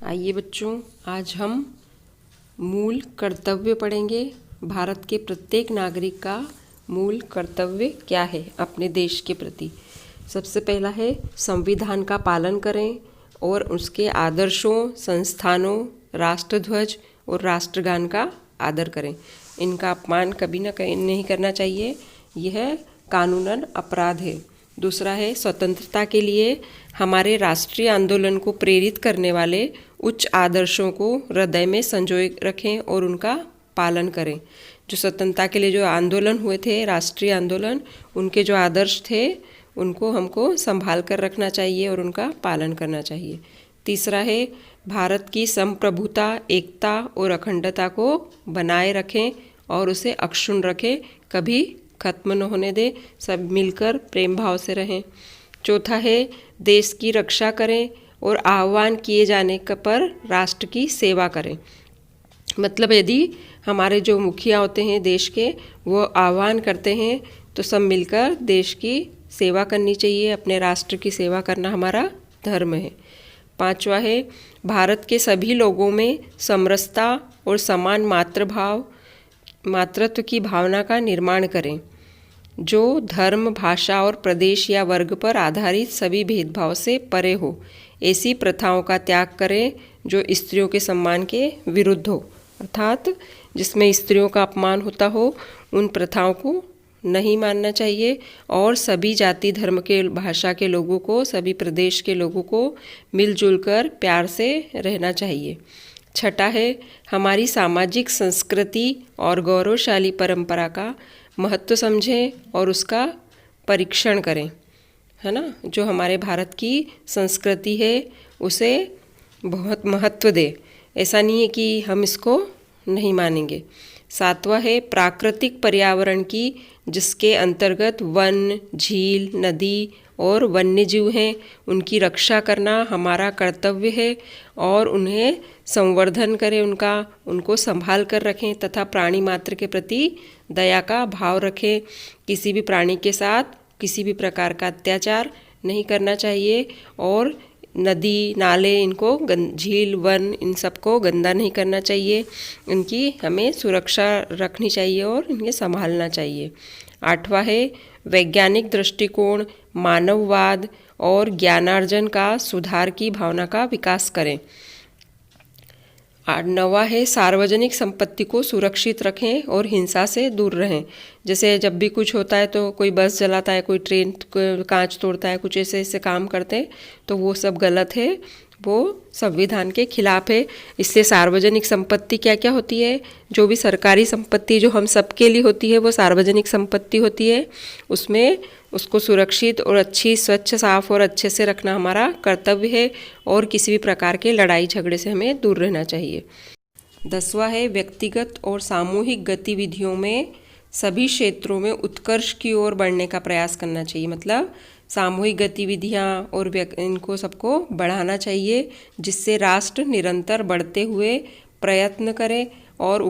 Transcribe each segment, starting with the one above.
आइए बच्चों, आज हम मूल कर्तव्य पढ़ेंगे। भारत के प्रत्येक नागरिक का मूल कर्तव्य क्या है अपने देश के प्रति। सबसे पहला है संविधान का पालन करें और उसके आदर्शों, संस्थानों, राष्ट्रध्वज और राष्ट्रगान का आदर करें। इनका अपमान कभी नहीं करना चाहिए, यह कानूनन अपराध है। दूसरा है स्वतंत्रता के लिए हमारे राष्ट्रीय आंदोलन को प्रेरित करने वाले उच्च आदर्शों को हृदय में संजोए रखें और उनका पालन करें। जो स्वतंत्रता के लिए जो आंदोलन हुए थे, राष्ट्रीय आंदोलन, उनके जो आदर्श थे उनको हमको संभाल कर रखना चाहिए और उनका पालन करना चाहिए। तीसरा है भारत की संप्रभुता, एकता और अखंडता को बनाए रखें और उसे अक्षुण्ण रखें, कभी खत्म न होने दें, सब मिलकर प्रेम भाव से रहें। चौथा है देश की रक्षा करें और आह्वान किए जाने पर राष्ट्र की सेवा करें। मतलब यदि हमारे जो मुखिया होते हैं देश के, वो आह्वान करते हैं तो सब मिलकर देश की सेवा करनी चाहिए, अपने राष्ट्र की सेवा करना हमारा धर्म है। पांचवा है भारत के सभी लोगों में समरसता और समान मातृत्व की भावना का निर्माण करें, जो धर्म, भाषा और प्रदेश या वर्ग पर आधारित सभी भेदभाव से परे हो। ऐसी प्रथाओं का त्याग करें जो स्त्रियों के सम्मान के विरुद्ध हो, अर्थात जिसमें स्त्रियों का अपमान होता हो, उन प्रथाओं को नहीं मानना चाहिए और सभी जाति, धर्म के, भाषा के लोगों को, सभी प्रदेश के लोगों को मिलजुल कर प्यार से रहना चाहिए। छठा है हमारी सामाजिक संस्कृति और गौरवशाली परंपरा का महत्व समझें और उसका परीक्षण करें, है ना। जो हमारे भारत की संस्कृति है उसे बहुत महत्व दें, ऐसा नहीं है कि हम इसको नहीं मानेंगे। सातवां है प्राकृतिक पर्यावरण की, जिसके अंतर्गत वन, झील, नदी और वन्य जीव हैं, उनकी रक्षा करना हमारा कर्तव्य है और उन्हें संवर्धन करें, उनको संभाल कर रखें तथा प्राणी मात्र के प्रति दया का भाव रखें। किसी भी प्राणी के साथ किसी भी प्रकार का अत्याचार नहीं करना चाहिए और नदी, नाले, इनको झील, वन, इन सबको गंदा नहीं करना चाहिए। इनकी हमें सुरक्षा रखनी चाहिए और इन्हें संभालना चाहिए। आठवां है वैज्ञानिक दृष्टिकोण, मानववाद और ज्ञानार्जन का सुधार की भावना का विकास करें। नौवां है सार्वजनिक संपत्ति को सुरक्षित रखें और हिंसा से दूर रहें। जैसे जब भी कुछ होता है तो कोई बस जलाता है, कोई ट्रेन कांच तोड़ता है, कुछ ऐसे ऐसे काम करते हैं तो वो सब गलत है, वो संविधान के खिलाफ है। इससे सार्वजनिक संपत्ति क्या क्या होती है, जो भी सरकारी संपत्ति जो हम सबके लिए होती है वो सार्वजनिक संपत्ति होती है, उसमें उसको सुरक्षित और अच्छी, स्वच्छ, साफ और अच्छे से रखना हमारा कर्तव्य है और किसी भी प्रकार के लड़ाई झगड़े से हमें दूर रहना चाहिए। 10वां है व्यक्तिगत और सामूहिक गतिविधियों में सभी क्षेत्रों में उत्कर्ष की ओर बढ़ने का प्रयास करना चाहिए। मतलब सामूहिक गतिविधियाँ और इनको सबको बढ़ाना चाहिए, जिससे राष्ट्र निरंतर बढ़ते हुए प्रयत्न करे और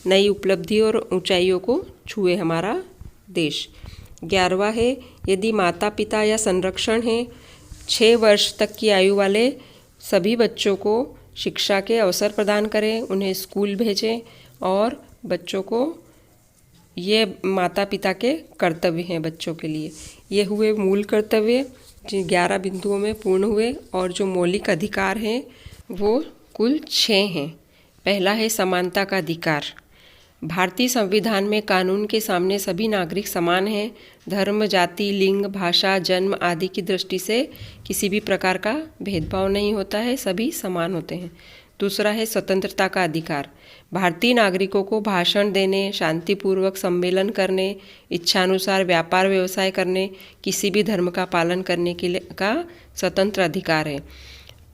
नई उपलब्धि और ऊंचाइयों को छुए हमारा देश। 11वां है यदि माता पिता या संरक्षण है 6 वर्ष तक की आयु वाले सभी बच्चों को शिक्षा के अवसर प्रदान करें, उन्हें स्कूल भेजें और बच्चों को, ये माता पिता के कर्तव्य हैं बच्चों के लिए। ये हुए मूल कर्तव्य, जो 11 बिंदुओं में पूर्ण हुए। और जो मौलिक अधिकार हैं वो कुल 6 हैं। पहला है समानता का अधिकार। भारतीय संविधान में कानून के सामने सभी नागरिक समान हैं। धर्म, जाति, लिंग, भाषा, जन्म आदि की दृष्टि से किसी भी प्रकार का भेदभाव नहीं होता है, सभी समान होते हैं। दूसरा है स्वतंत्रता का अधिकार। भारतीय नागरिकों को भाषण देने, शांतिपूर्वक सम्मेलन करने, इच्छानुसार व्यापार व्यवसाय करने, किसी भी धर्म का पालन करने के लिए का स्वतंत्र अधिकार है।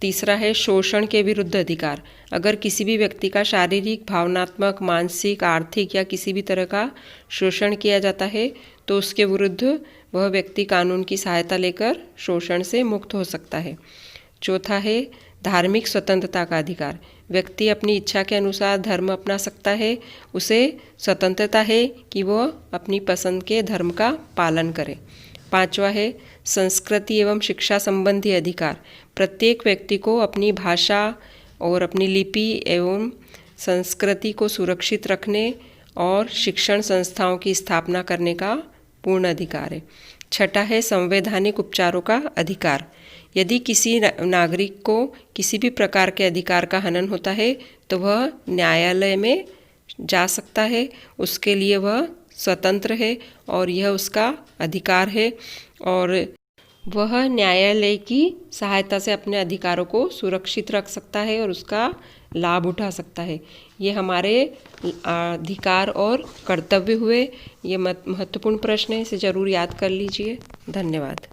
तीसरा है शोषण के विरुद्ध अधिकार। अगर किसी भी व्यक्ति का शारीरिक, भावनात्मक, मानसिक, आर्थिक या किसी भी तरह का शोषण किया जाता है तो उसके विरुद्ध वह व्यक्ति कानून की सहायता लेकर शोषण से मुक्त हो सकता है। चौथा है धार्मिक स्वतंत्रता का अधिकार। व्यक्ति अपनी इच्छा के अनुसार धर्म अपना सकता है, उसे स्वतंत्रता है कि वह अपनी पसंद के धर्म का पालन करे। 5वां है संस्कृति एवं शिक्षा संबंधी अधिकार। प्रत्येक व्यक्ति को अपनी भाषा और अपनी लिपि एवं संस्कृति को सुरक्षित रखने और शिक्षण संस्थाओं की स्थापना करने का पूर्ण अधिकार है। छठा है संवैधानिक उपचारों का अधिकार। यदि किसी नागरिक को किसी भी प्रकार के अधिकार का हनन होता है तो वह न्यायालय में जा सकता है, उसके लिए वह स्वतंत्र है और यह उसका अधिकार है और वह न्यायालय की सहायता से अपने अधिकारों को सुरक्षित रख सकता है और उसका लाभ उठा सकता है। ये हमारे अधिकार और कर्तव्य हुए। ये महत्वपूर्ण प्रश्न है, इसे ज़रूर याद कर लीजिए। धन्यवाद।